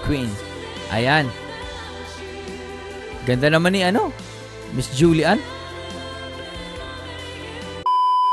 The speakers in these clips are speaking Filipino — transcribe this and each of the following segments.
Queen. Ayan. Ganda naman ni Miss Julian.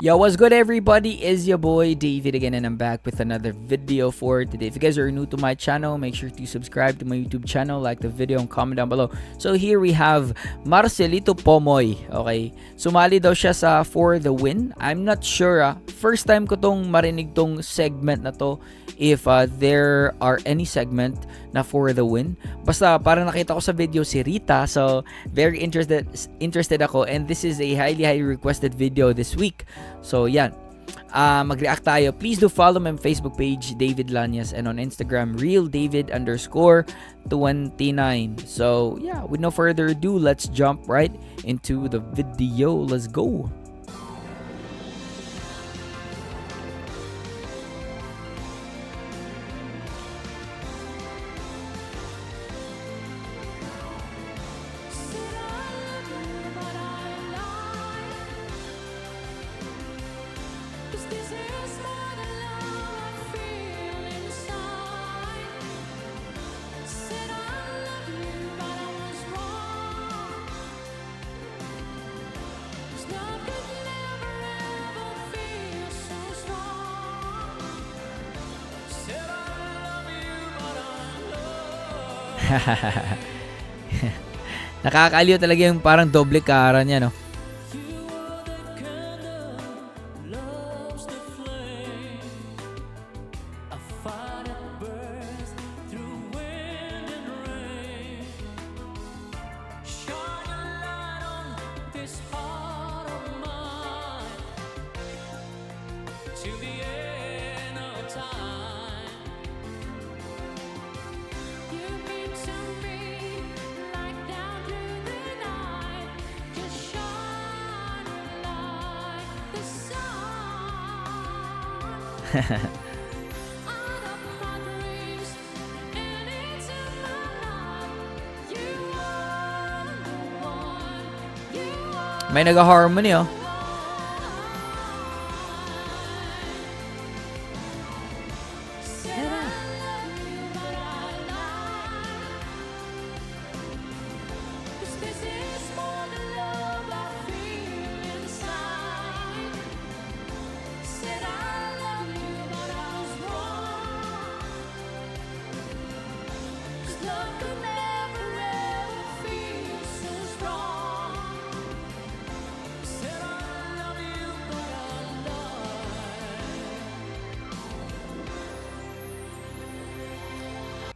Yo, what's good everybody? It's your boy David again, and I'm back with another video for today. If you guys are new to my channel, make sure to subscribe to my YouTube channel, like the video, and comment down below. So here we have Marcelito Pomoy. Okay, sumali daw siya sa For the Win. I'm not sure, first time ko tong marinig tong segment na to, if there are any segment na For the Win. Basta parang nakita ko sa video si Rita, so very interested ako, and this is a highly requested video this week. So yan, mag-react tayo. Please do follow my Facebook page, David Lanyas, and on Instagram, realdavid_29. So yeah, with no further ado, let's jump right into the video. Let's go. Nakakaaliw talaga yung parang doble cara niya, no? May nag-harmony, oh.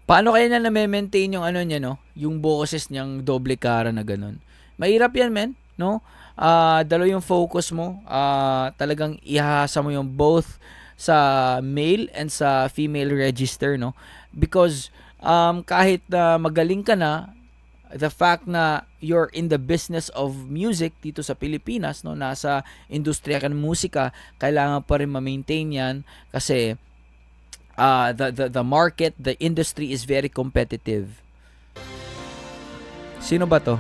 Paano kaya na na-maintain yung niya, no? Yung boses niyang doble cara na ganun. Mahirap yan, men, no? Dalawa yung focus mo. Talagang ihahasa mo yung both sa male and sa female register, no? Because kahit magaling ka na, the fact na you're in the business of music dito sa Pilipinas, no? Nasa industriya ka ng musika, kailangan pa rin ma-maintain yan kasi the market, the industry is very competitive. Sino ba to?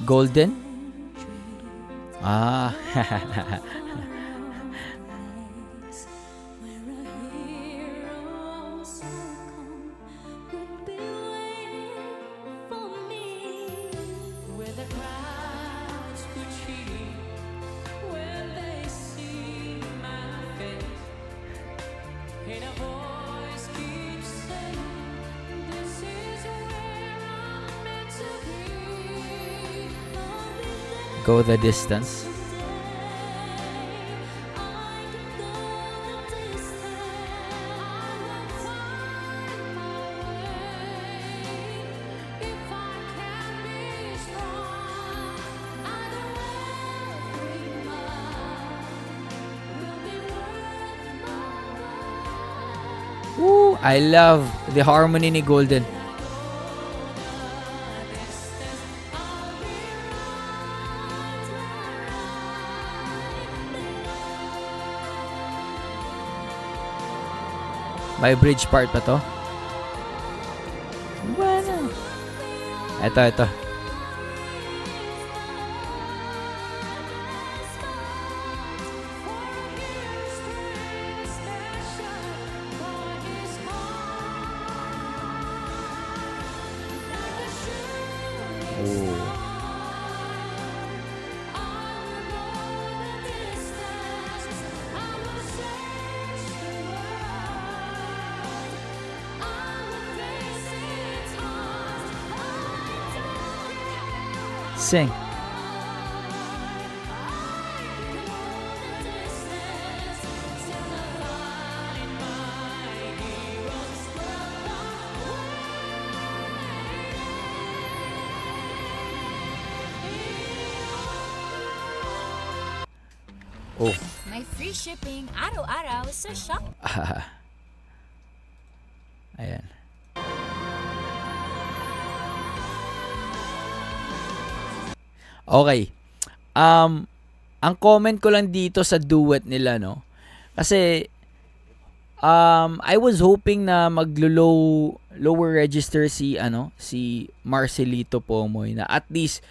Golden? Ah. Go the distance. Ooh, I love the harmony ni Golden. May bridge part pa to. Bueno. Ito. sing. Oh. May free shipping araw-araw sa shop. Ayan. Okay. Ang comment ko lang dito sa duet nila, no? Kasi I was hoping na lower register si Marcelito Pomoy, na at least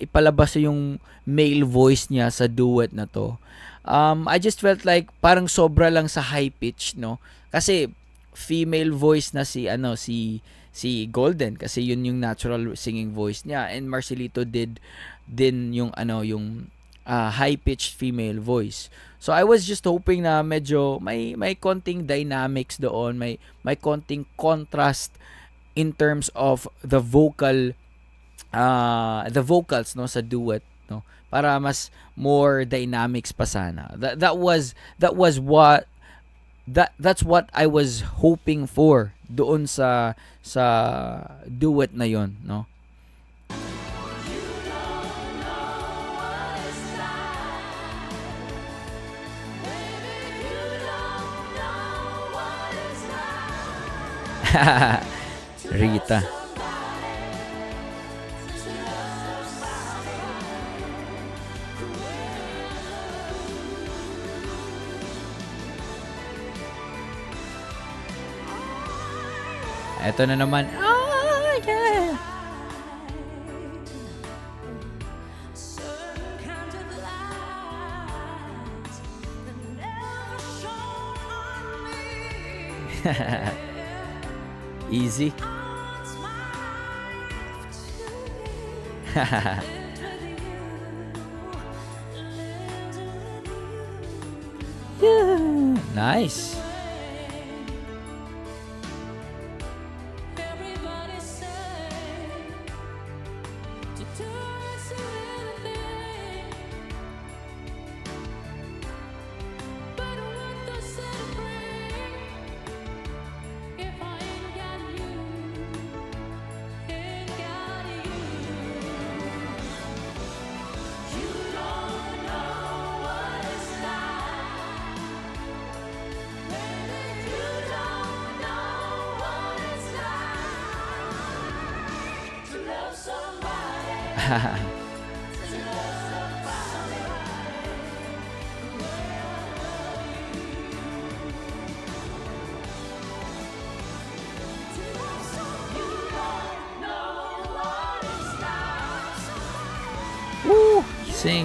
ipalabas yung male voice niya sa duet na to. I just felt like parang sobra lang sa high pitch, no? Kasi female voice na si Golden, kasi yun yung natural singing voice niya, and Marcelito did din yung high pitched female voice. So I was just hoping na medyo may konting dynamics doon, may konting contrast in terms of the vocals, no, sa duet, no, para mas more dynamics pa sana. That's what I was hoping for doon sa duet na yon, no. Rita. Ito na naman. Oh, yeah. Easy. Yeah, nice. Woo! Sing.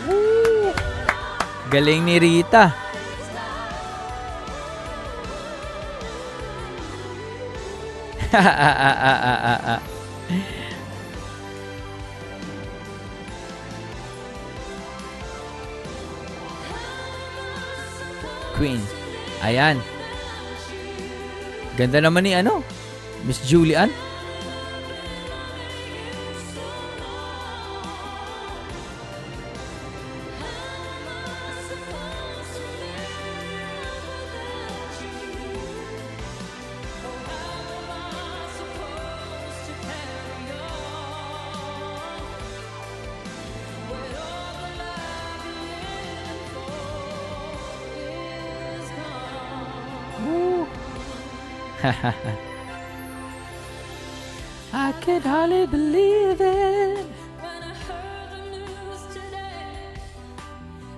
Woo! Galing ni Rita. Queen. Ayan. Ganda naman ni Miss Julian. I can hardly believe it. When I heard the news today,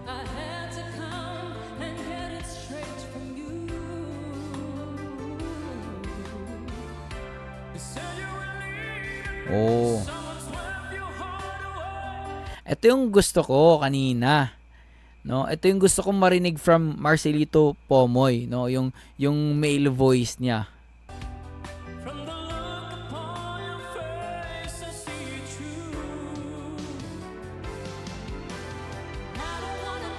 I had to come and get it straight from you. You said you were leaving, Oh. someone swept your heart away. Ito yung gusto ko kanina. No, ito yung gusto kong marinig from Marcelito Pomoy, no, yung male voice niya. From the look upon your face, I see you true. I don't wanna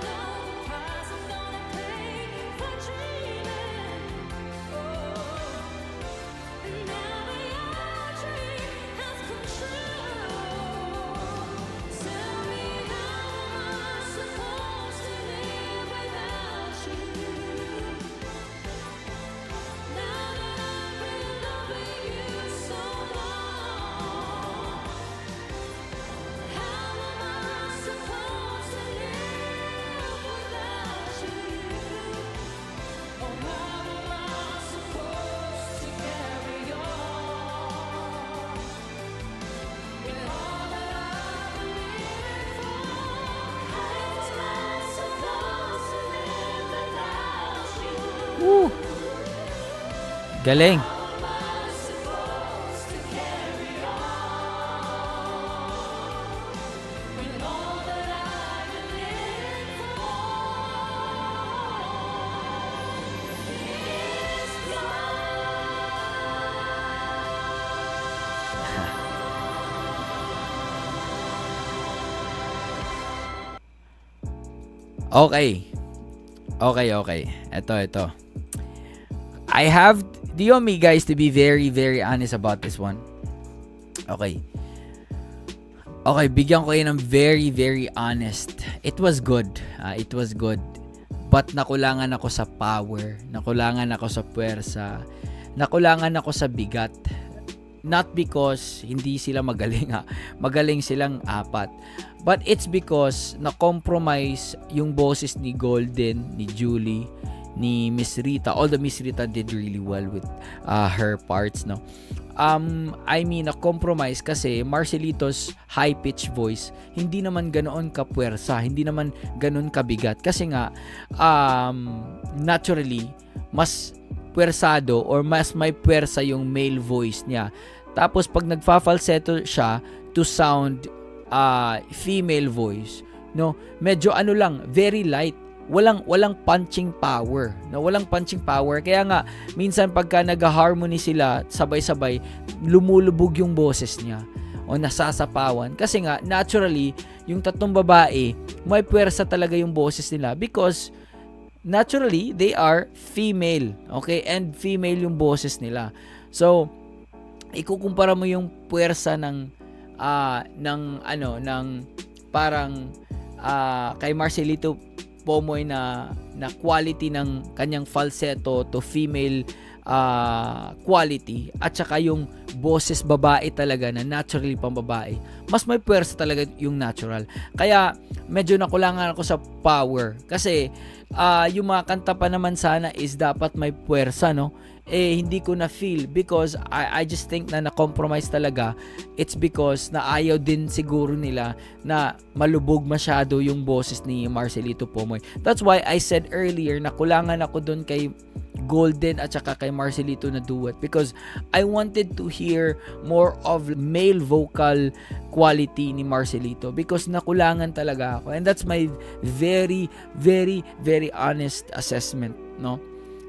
Woo! Galing. Okay. Okay. Ito. Do you want me guys to be very, very honest about this one? Okay, bigyan ko kayo ng very, very honest. It was good. But nakulangan ako sa power. Nakulangan ako sa puwersa. Nakulangan ako sa bigat. Not because hindi sila magaling ha. Magaling silang apat. But it's because na-compromise yung boses ni Golden, ni Julie, ni Miss Rita. Although Miss Rita did really well with her parts, no? I mean, na-compromise kasi Marcelito's high-pitched voice, hindi naman ganoon kapuwersa, hindi naman ganoon kabigat. Kasi nga, naturally, mas puwersado or mas may puwersa yung male voice niya. Tapos, pag nagfa-falsetto siya to sound female voice, no? Medyo very light. Walang punching power. No, walang punching power. Kaya nga minsan pagka nag-harmony sila sabay-sabay, lumulubog yung boses niya o nasasapawan. Kasi nga naturally, yung tatlong babae, may puwersa talaga yung boses nila because naturally they are female. Okay? And female yung boses nila. So, ikukumpara mo yung puwersa ng parang kay Marcelito Pomoy na quality ng kanyang falsetto to female quality at saka yung boses babae talaga na naturally pang babae, mas may puwersa talaga yung natural. Kaya medyo nakulangan ako sa power kasi yung mga kanta pa naman sana is dapat may puwersa, no? Hindi ko na feel because I just think na na-compromise talaga. It's because na ayaw din siguro nila na malubog masyado yung boses ni Marcelito Pomoy. That's why I said earlier na kulangan ako dun kay Golden at saka kay Marcelito na duet because I wanted to hear more of male vocal quality ni Marcelito because nakulangan talaga ako, and that's my very, very, very honest assessment, no?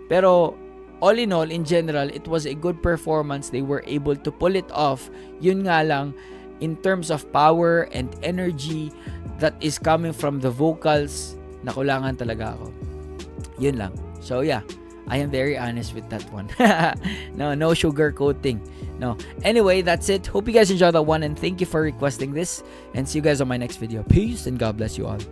Pero all in all, in general, it was a good performance. They were able to pull it off. Yun nga lang, in terms of power and energy that is coming from the vocals, nakulangan talaga ako. Yun lang. So yeah, I am very honest with that one. No sugar coating. No. Anyway, that's it. Hope you guys enjoyed that one and thank you for requesting this. And see you guys on my next video. Peace and God bless you all.